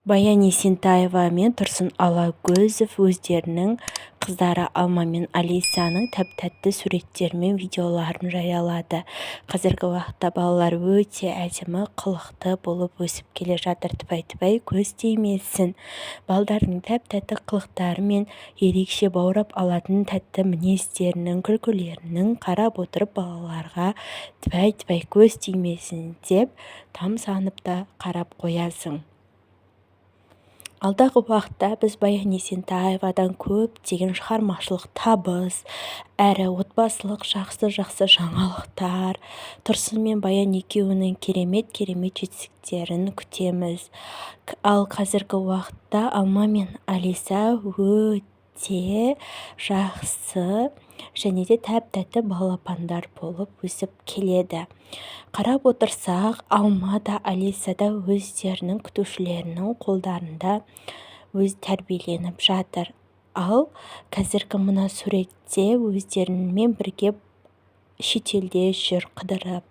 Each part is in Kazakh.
Баян Есентаева мен Тұрсын Алагөзов өздерінің қыздары Алма мен Алисаның тәп-тәтті суреттері мен видеоларын жариялады. Қазіргі уақытта балалар өте әдемі, қылықты болып өсіп келе жатыр. Тіпай-тіпай көз тимесін. Балдардың тәп-тәтті қылықтары мен ерекше баурап алатын тәтті мінездерінің, күлкілерінің қарап отырып балаларға тіпай-тіпай көз тимесін деп тамсанып та қарап қоясың. Алдағы уақытта біз Баян Есентаевадан көптеген шығармашылық табыс, әрі отбасылық жақсы жаңалықтар, Тұрсын мен Баян екеуінің керемет жетістіктерін күтеміз. Ал қазіргі уақытта Алма мен Алиса өте жақсы және де тәп-тәтті балапандар болып өсіп келеді. Қарап отырсақ, Алма да Алиса да өздерінің күтушілерінің қолдарында өз тәрбиеленіп жатыр. Ал қазіргі мына суретте өздерімен бірге шетелде жүр қыдырып.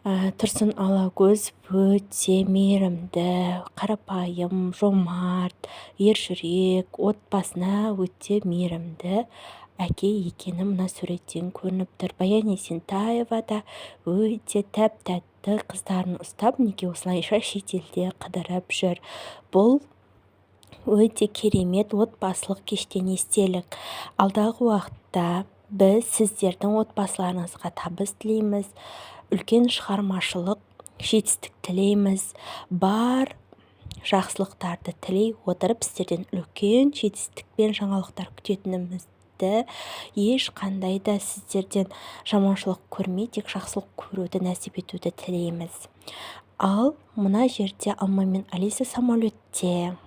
Тұрсын Алагөзов өте мейірімді, қарапайым, жомарт, ержүрек, отбасына өте мейірімді әке екені мына суреттен көрініп тұр. Баян Есентаева да өте тәп-тәтті қыздарын ұстап, неге осылайша шетелде қыдырып жүр. Бұл өте керемет отбасылық кештен естелік. Алдағы уақытта біз сіздердің отбасыларыңызға табыс тілейміз, үлкен шығармашылық жетістік тілейміз, бар жақсылықтарды тілей отырып сіздерден үлкен жетістік пен жаңалықтар күтетінімізді, ешқандай да сіздерден жаманшылық көрмей, тек жақсылық көруді нәсіп етуді тілейміз. Ал мына жерде Алма мен Алиса самолетте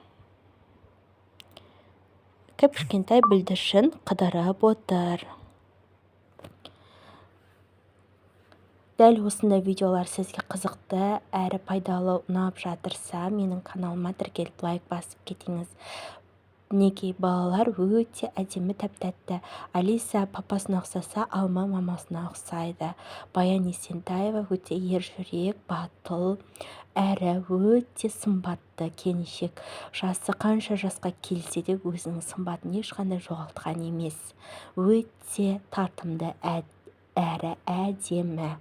кішкентай бүлдіршін қыдырып отыр. Дәл осындай видеолар сізге қызықты әрі пайдалы ұнап жатырса, менің каналыма тіркеліп лайк басып кетіңіз. Неге балалар өте әдемі, тәп-тәтті. Алиса папасына ұқсаса, Алма мамасына ұқсайды. Баян Есентаева өте ержүрек, батыл, әрі өте сымбатты келіншек. Жасы қанша жасқа келсе де өзінің сымбатын ешқандай жоғалтқан емес. Өте тартымды әрі әдемі.